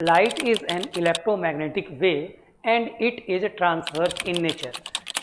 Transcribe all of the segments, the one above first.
Light is an electromagnetic wave and it is transverse in nature.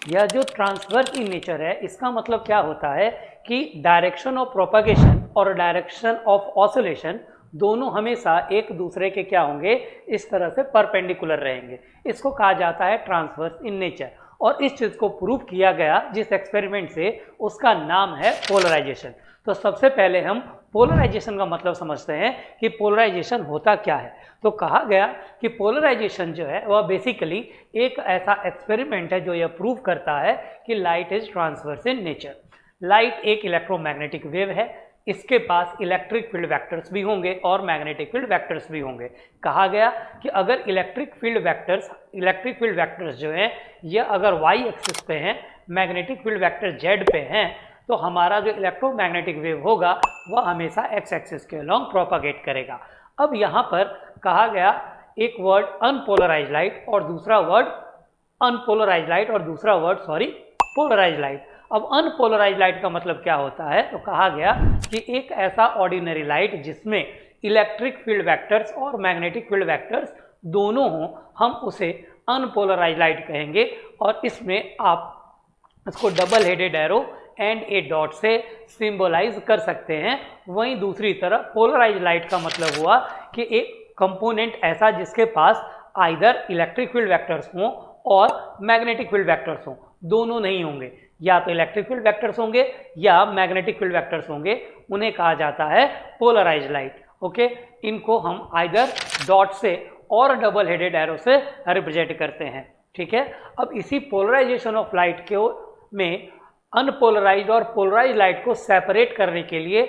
यह जो transverse in nature है, इसका मतलब क्या होता है कि डायरेक्शन ऑफ प्रोपगेशन और डायरेक्शन ऑफ ऑसिलेशन दोनों हमेशा एक दूसरे के क्या होंगे, इस तरह से परपेंडिकुलर रहेंगे। इसको कहा जाता है ट्रांसवर्स इन नेचर। और इस चीज़ को प्रूव किया गया जिस एक्सपेरिमेंट से, उसका नाम है पोलराइजेशन। तो सबसे पहले हम पोलराइजेशन का मतलब समझते हैं कि पोलराइजेशन होता क्या है। तो कहा गया कि पोलराइजेशन जो है वह बेसिकली एक ऐसा एक्सपेरिमेंट है जो यह प्रूव करता है कि light is transverse in nature. Light एक इलेक्ट्रोमैग्नेटिक वेव है, इसके पास इलेक्ट्रिक फील्ड वेक्टर्स भी होंगे और मैग्नेटिक फील्ड वेक्टर्स भी होंगे। कहा गया कि अगर इलेक्ट्रिक फील्ड वेक्टर्स जो हैं ये अगर वाई एक्सिस पे हैं, मैग्नेटिक फील्ड वेक्टर जेड पे हैं, तो हमारा जो इलेक्ट्रोमैग्नेटिक वेव होगा वह हमेशा एक्स एक्सिस के अलॉन्ग प्रोपागेट करेगा। अब यहाँ पर कहा गया एक वर्ड अनपोलराइज लाइट और दूसरा वर्ड पोलराइज लाइट। अब अनपोलराइज लाइट का मतलब क्या होता है, तो कहा गया कि एक ऐसा ऑर्डिनरी लाइट जिसमें इलेक्ट्रिक फील्ड वेक्टर्स और मैग्नेटिक फील्ड वेक्टर्स दोनों हों, हम उसे अनपोलराइज लाइट कहेंगे। और इसमें आप इसको double headed arrow and A dot से सिंबलाइज कर सकते हैं। वहीं दूसरी तरफ पोलराइज लाइट का मतलब हुआ कि एक कंपोनेंट ऐसा जिसके पास आइदर इलेक्ट्रिक फील्ड वेक्टर्स हों और मैग्नेटिक फील्ड वेक्टर्स हों, दोनों नहीं होंगे, या तो इलेक्ट्रिक फील्ड वेक्टर्स होंगे या मैग्नेटिक फील्ड वेक्टर्स होंगे, उन्हें कहा जाता है पोलराइज लाइट। ओके, इनको हम आइदर डॉट से और डबल हेडेड एरो से रिप्रेजेंट करते हैं। ठीक है, अब इसी पोलराइजेशन ऑफ लाइट के में अनपोलराइज्ड और पोलराइज्ड लाइट को सेपरेट करने के लिए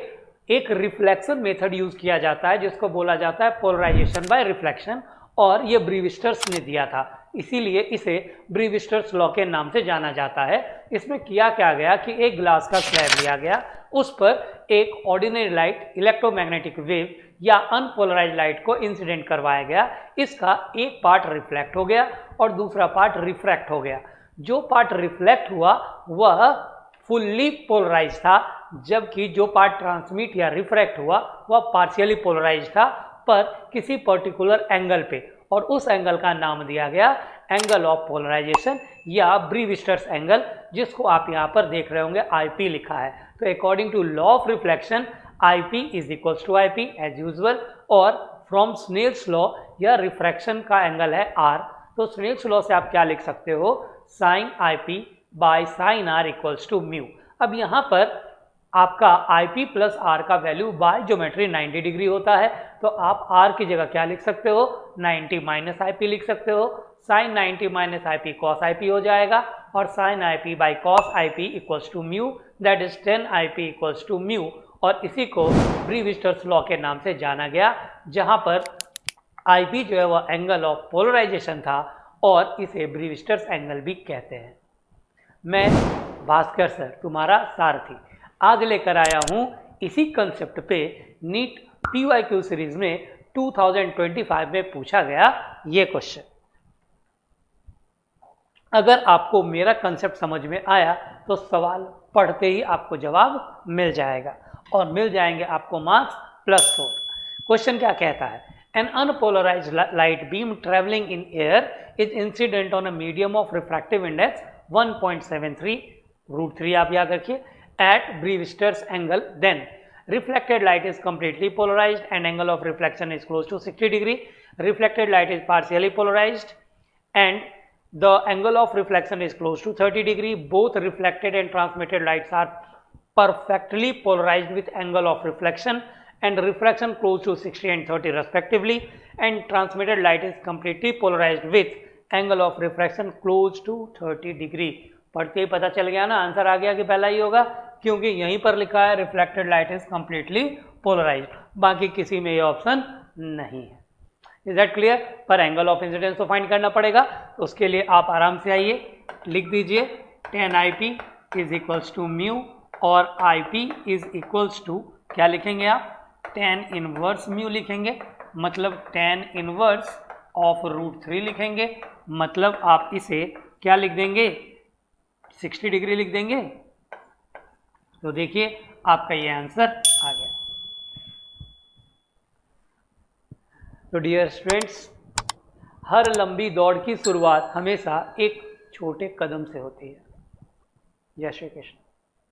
एक रिफ्लेक्शन मेथड यूज किया जाता है जिसको बोला जाता है पोलराइजेशन बाय रिफ्लेक्शन, और ये ब्रीविस्टर्स ने दिया था, इसीलिए इसे ब्रीविस्टर्स लॉ के नाम से जाना जाता है। इसमें किया क्या गया कि एक ग्लास का स्लैब लिया गया, उस पर एक ऑर्डिनरी लाइट इलेक्ट्रोमैग्नेटिक वेव या अनपोलराइज्ड लाइट को इंसिडेंट करवाया गया। इसका एक पार्ट रिफ्लेक्ट हो गया और दूसरा पार्ट रिफ्रैक्ट हो गया। जो पार्ट रिफ्लेक्ट हुआ वह फुल्ली पोलराइज था, जबकि जो पार्ट ट्रांसमिट या रिफ्रैक्ट हुआ वह पार्शियली पोलराइज था, पर किसी पर्टिकुलर एंगल पे, और उस एंगल का नाम दिया गया एंगल ऑफ पोलराइजेशन या ब्रीविस्टर्स एंगल, जिसको आप यहाँ पर देख रहे होंगे IP लिखा है। तो according to law of reflection IP is equals to IP as usual, और फ्रॉम स्नेल्स लॉ यह रिफ्रैक्शन का एंगल है R। तो स्नेल्स लॉ से आप क्या लिख सकते हो, sine IP by sine R equals to mu. अब यहाँ पर आपका IP प्लस R का वैल्यू बाय ज्योमेट्री 90 डिग्री होता है, तो आप R की जगह क्या लिख सकते हो, 90 माइनस IP लिख सकते हो। Sine 90 minus IP cos IP हो जाएगा, और sine IP by cos IP equals to mu, that is 10 IP equals to mu. और इसी को ब्रीविस्टर्स लॉ के नाम से जाना गया, जहाँ पर IP जो है वह एंगल ऑफ पोलराइजेशन था और इसे ब्रीविस्टर्स एंगल भी कहते हैं। मैं भास्कर सर तुम्हारा सारथी आज लेकर आया हूँ इसी कंसेप्ट पे नीट PYQ सीरीज में 2025 में पूछा गया ये क्वेश्चन। अगर आपको मेरा कंसेप्ट समझ में आया तो सवाल पढ़ते ही आपको जवाब मिल जाएगा, और मिल जाएंगे आपको मार्क्स +4। क्वेश्चन क्या कहता है, an unpolarised light beam travelling in air is incident on a medium of refractive index 1.73 √3 आप याद रखिए at Brewster's angle, then reflected light is completely polarized and angle of reflection is close to 60 degree. Reflected light is partially polarized and the angle of reflection is close to 30 degree. Both reflected and transmitted lights are perfectly polarized with angle of reflection and refraction close to 60 and 30 respectively, and transmitted light is completely polarized with angle of refraction close to 30 degree. पढ़ते ही पता चल गया ना, answer आ गया कि पहला ही होगा, क्योंकि यहीं पर लिखा है reflected light is completely polarised, बाकी किसी में ये ऑप्शन नहीं है। Is that clear? पर एंगल ऑफ इंसिडेंस तो फाइंड करना पड़ेगा, तो उसके लिए आप आराम से आइए, लिख दीजिए 10 IP is equals to mu, और IP इज इक्वल्स टू क्या लिखेंगे आप, 10 इनवर्स म्यू लिखेंगे, मतलब 10 इनवर्स ऑफ √3 लिखेंगे, मतलब आप इसे क्या लिख देंगे, 60 डिग्री लिख देंगे। तो देखिए आपका ये आंसर आ गया। तो डियर स्टूडेंट्स, हर लंबी दौड़ की शुरुआत हमेशा एक छोटे कदम से होती है। जय श्री कृष्ण।